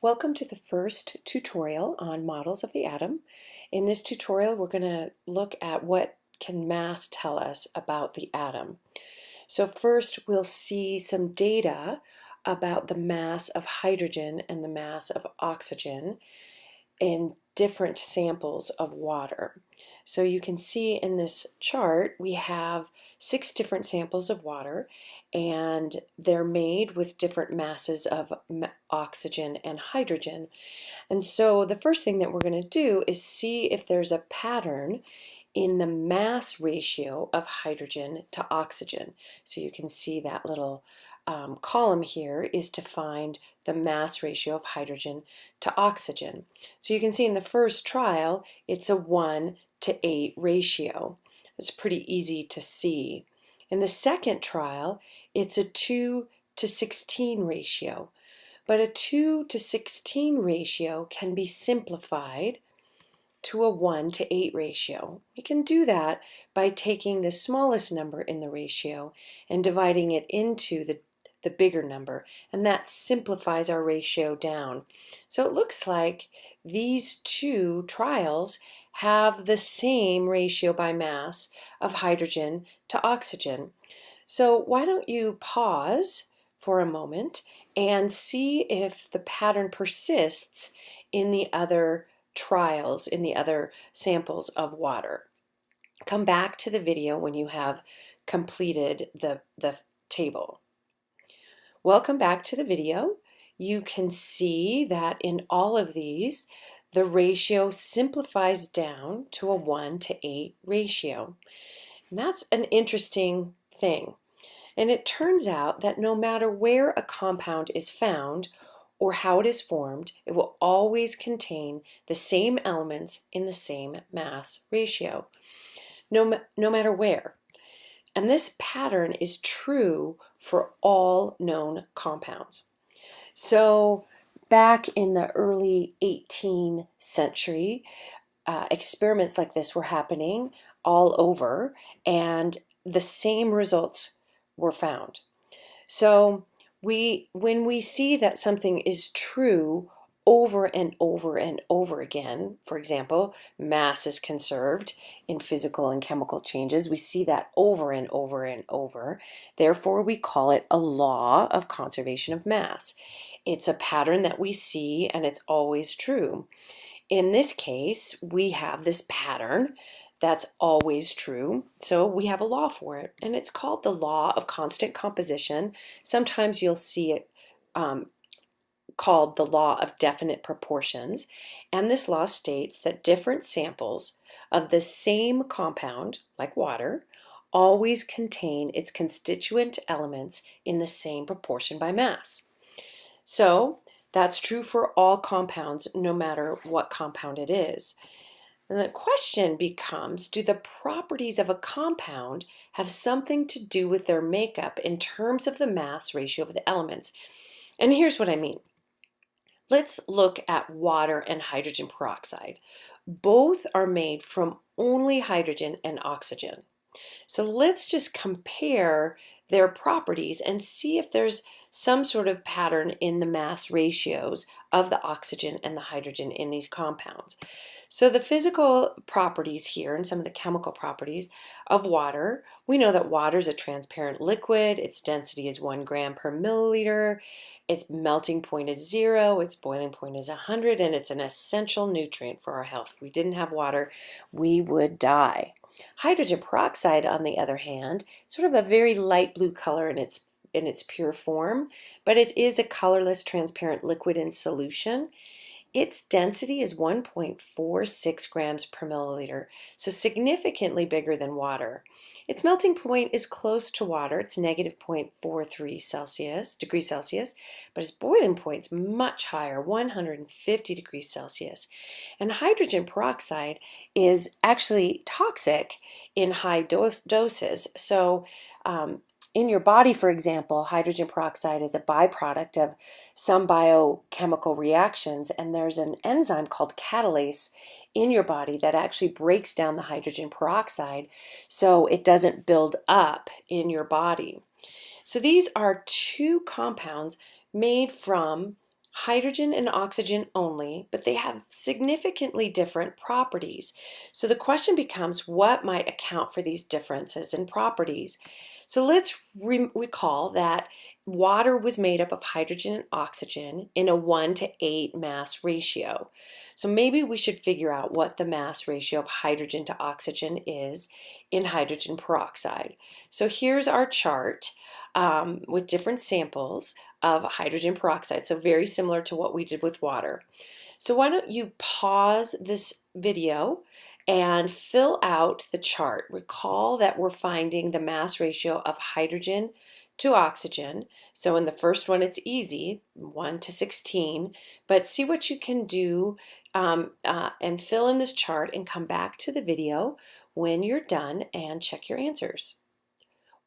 Welcome to the first tutorial on models of the atom. In this tutorial, we're going to look at what can mass tell us about the atom. So first, we'll see some data about the mass of hydrogen and the mass of oxygen in different samples of water. So you can see in this chart we have 6 different samples of water, and they're made with different masses of oxygen and hydrogen. And so the first thing that we're going to do is see if there's a pattern in the mass ratio of hydrogen to oxygen. So you can see that little column here is to find the mass ratio of hydrogen to oxygen. So you can see in the first trial it's a 1:8 ratio. It's pretty easy to see. In the second trial it's a 2:16 ratio. But a 2:16 ratio can be simplified to a 1:8 ratio. We can do that by taking the smallest number in the ratio and dividing it into the bigger number, and that simplifies our ratio down. So it looks like these two trials have the same ratio by mass of hydrogen to oxygen. So why don't you pause for a moment and see if the pattern persists in the other trials, in the other samples of water. Come back to the video when you have completed the table. Welcome back to the video. You can see that in all of these, the ratio simplifies down to a 1:8 ratio. And that's an interesting thing. And it turns out that no matter where a compound is found or how it is formed, it will always contain the same elements in the same mass ratio, no matter where. And this pattern is true for all known compounds. So back in the early 18th century, experiments like this were happening all over, and the same results were found. So when we see that something is true over and over and over again, for example, mass is conserved in physical and chemical changes, we see that over and over and over. Therefore, we call it a law of conservation of mass. It's a pattern that we see, and it's always true. In this case, we have this pattern that's always true, so we have a law for it, and it's called the law of constant composition. Sometimes you'll see it called the law of definite proportions, and this law states that different samples of the same compound, like water, always contain its constituent elements in the same proportion by mass. So that's true for all compounds, no matter what compound it is. And the question becomes, do the properties of a compound have something to do with their makeup in terms of the mass ratio of the elements? And here's what I mean. Let's look at water and hydrogen peroxide. Both are made from only hydrogen and oxygen. So let's just compare their properties and see if there's some sort of pattern in the mass ratios of the oxygen and the hydrogen in these compounds. So the physical properties here and some of the chemical properties of water, we know that water is a transparent liquid. Its density is 1 gram per milliliter. Its melting point is 0. Its boiling point is 100, and it's an essential nutrient for our health. If we didn't have water, we would die. Hydrogen peroxide, on the other hand, sort of a very light blue color in its pure form, but it is a colorless, transparent liquid in solution. Its density is 1.46 grams per milliliter, so significantly bigger than water. Its melting point is close to water. It's negative 0.43 degrees Celsius, but its boiling point is much higher, 150 degrees Celsius. And hydrogen peroxide is actually toxic in high doses. So in your body, for example, hydrogen peroxide is a byproduct of some biochemical reactions, and there's an enzyme called catalase in your body that actually breaks down the hydrogen peroxide so it doesn't build up in your body. So these are two compounds made from hydrogen and oxygen only, but they have significantly different properties. So the question becomes, what might account for these differences in properties? So let's recall that water was made up of hydrogen and oxygen in a 1:8 mass ratio. So maybe we should figure out what the mass ratio of hydrogen to oxygen is in hydrogen peroxide. So here's our chart with different samples of hydrogen peroxide, so very similar to what we did with water. So why don't you pause this video and fill out the chart. Recall that we're finding the mass ratio of hydrogen to oxygen. So in the first one it's easy, 1:16, but see what you can do and fill in this chart and come back to the video when you're done and check your answers.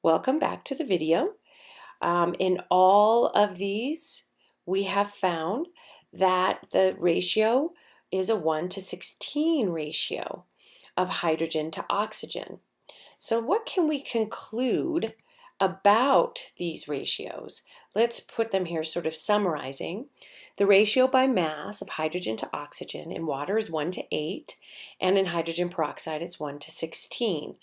Welcome back to the video. In all of these, we have found that the ratio is a 1:16 ratio of hydrogen to oxygen. So what can we conclude about these ratios? Let's put them here sort of summarizing. The ratio by mass of hydrogen to oxygen in water is 1:8, and in hydrogen peroxide it's 1:16.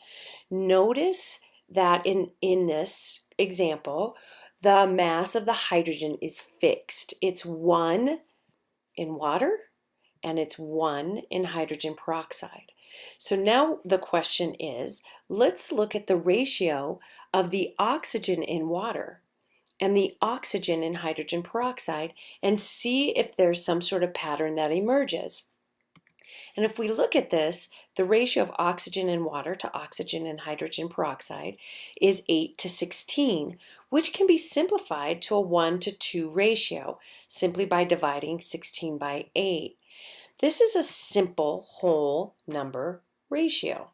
Notice that in this example, the mass of the hydrogen is fixed. It's 1 in water and it's 1 in hydrogen peroxide. So now the question is, let's look at the ratio of the oxygen in water and the oxygen in hydrogen peroxide and see if there's some sort of pattern that emerges. And if we look at this, the ratio of oxygen in water to oxygen in hydrogen peroxide is 8:16, which can be simplified to a 1:2 ratio simply by dividing 16 by 8. This is a simple whole number ratio.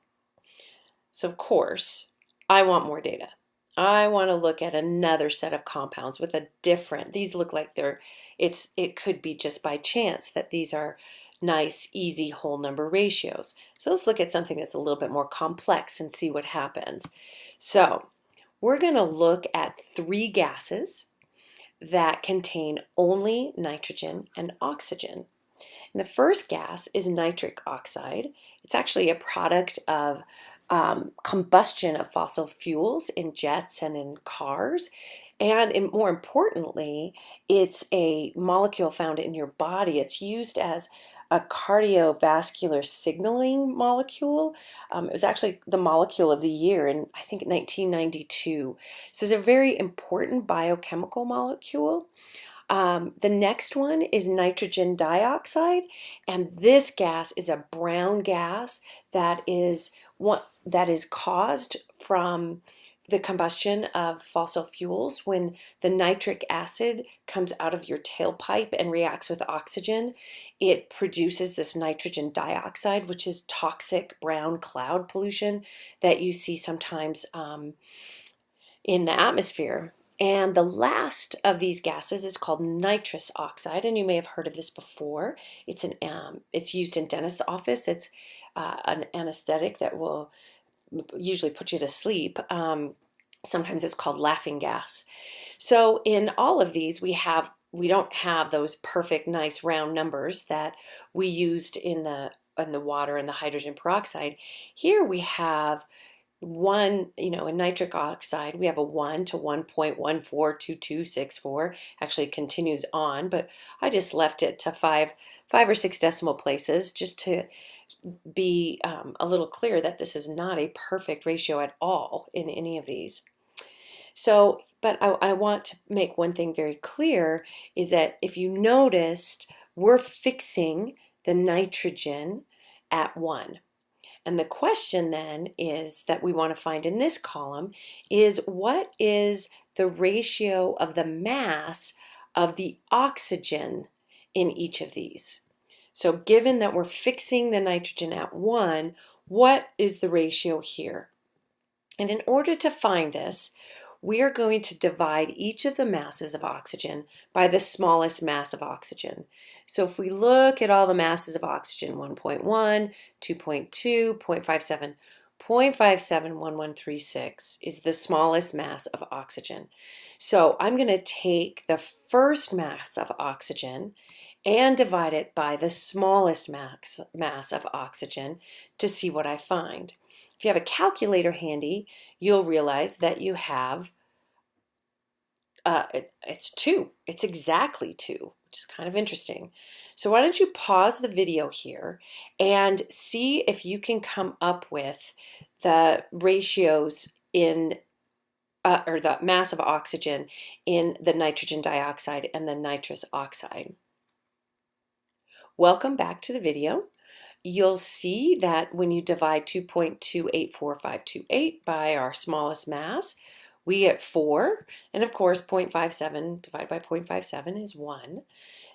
So of course, I want more data. I want to look at another set of compounds with a different, these look like it could be just by chance that these are nice, easy whole number ratios. So let's look at something that's a little bit more complex and see what happens. So we're going to look at 3 gases that contain only nitrogen and oxygen. And the first gas is nitric oxide. It's actually a product of combustion of fossil fuels in jets and in cars. And more importantly, it's a molecule found in your body. It's used as a cardiovascular signaling molecule. It was actually the molecule of the year in, I think, 1992. So it's a very important biochemical molecule. The next one is nitrogen dioxide, and this gas is a brown gas that is caused from the combustion of fossil fuels. When the nitric acid comes out of your tailpipe and reacts with oxygen, it produces this nitrogen dioxide, which is toxic brown cloud pollution that you see sometimes in the atmosphere. And the last of these gases is called nitrous oxide, and you may have heard of this before. It's used in dentist's office. It's an anesthetic that will usually put you to sleep. Sometimes it's called laughing gas. So in all of these, we don't have those perfect, nice round numbers that we used in the water and the hydrogen peroxide. Here we have in nitric oxide, we have a 1 to 1.142264. Actually continues on, but I just left it to five or 6 decimal places just to be a little clear that this is not a perfect ratio at all in any of these. So, but I want to make one thing very clear, is that if you noticed, we're fixing the nitrogen at 1. And the question then is that we want to find in this column is, what is the ratio of the mass of the oxygen in each of these? So given that we're fixing the nitrogen at 1, what is the ratio here? And in order to find this, we are going to divide each of the masses of oxygen by the smallest mass of oxygen. So if we look at all the masses of oxygen, 1.1, 2.2, 0.57, 0.571136 is the smallest mass of oxygen. So I'm going to take the first mass of oxygen and divide it by the smallest mass of oxygen to see what I find. If you have a calculator handy, you'll realize that you have, it's 2. It's exactly 2, which is kind of interesting. So why don't you pause the video here and see if you can come up with the ratios in or the mass of oxygen in the nitrogen dioxide and the nitrous oxide. Welcome back to the video. You'll see that when you divide 2.284528 by our smallest mass, we get 4. And of course, 0.57 divided by 0.57 is 1.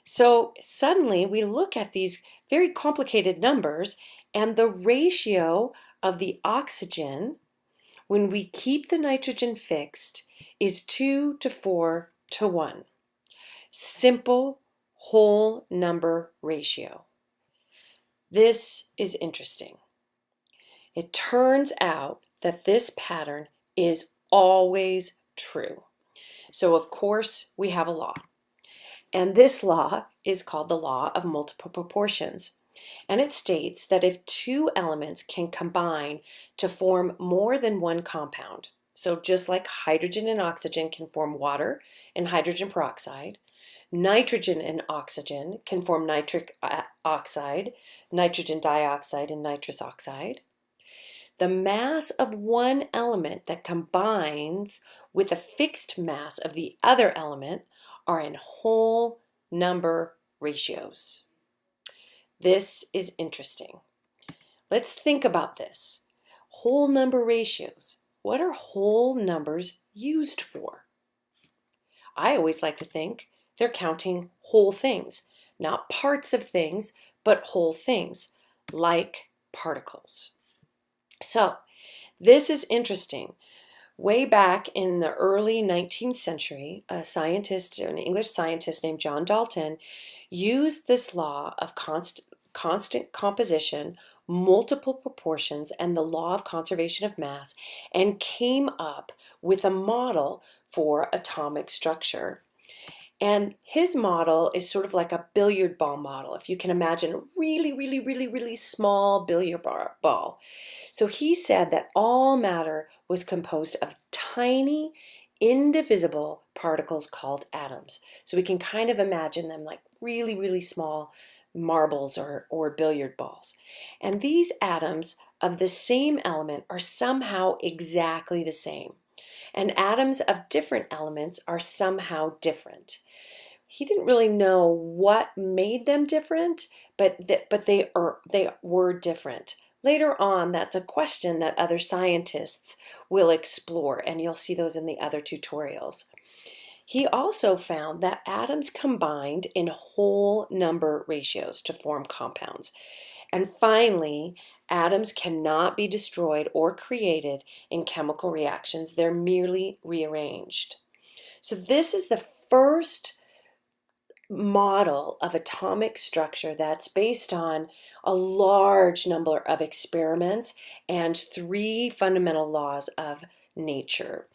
So suddenly we look at these very complicated numbers, and the ratio of the oxygen when we keep the nitrogen fixed is 2 to 4 to 1. Simple whole number ratio. This is interesting. It turns out that this pattern is always true. So of course we have a law. And this law is called the law of multiple proportions. And it states that if 2 elements can combine to form more than one compound, so just like hydrogen and oxygen can form water and hydrogen peroxide, nitrogen and oxygen can form nitric oxide, nitrogen dioxide, and nitrous oxide. The mass of one element that combines with a fixed mass of the other element are in whole number ratios. This is interesting. Let's think about this. Whole number ratios. What are whole numbers used for? I always like to think they're counting whole things, not parts of things, but whole things, like particles. So this is interesting. Way back in the early 19th century, an English scientist named John Dalton, used this law of constant composition, multiple proportions, and the law of conservation of mass, and came up with a model for atomic structure. And his model is sort of like a billiard ball model, if you can imagine a really small billiard ball. So he said that all matter was composed of tiny, indivisible particles called atoms. So we can kind of imagine them like really small marbles or billiard balls. And these atoms of the same element are somehow exactly the same. And atoms of different elements are somehow different. He didn't really know what made them different, but they were different. Later on, that's a question that other scientists will explore, and you'll see those in the other tutorials. He also found that atoms combined in whole number ratios to form compounds. And finally, atoms cannot be destroyed or created in chemical reactions. They're merely rearranged. So this is the first model of atomic structure that's based on a large number of experiments and 3 fundamental laws of nature.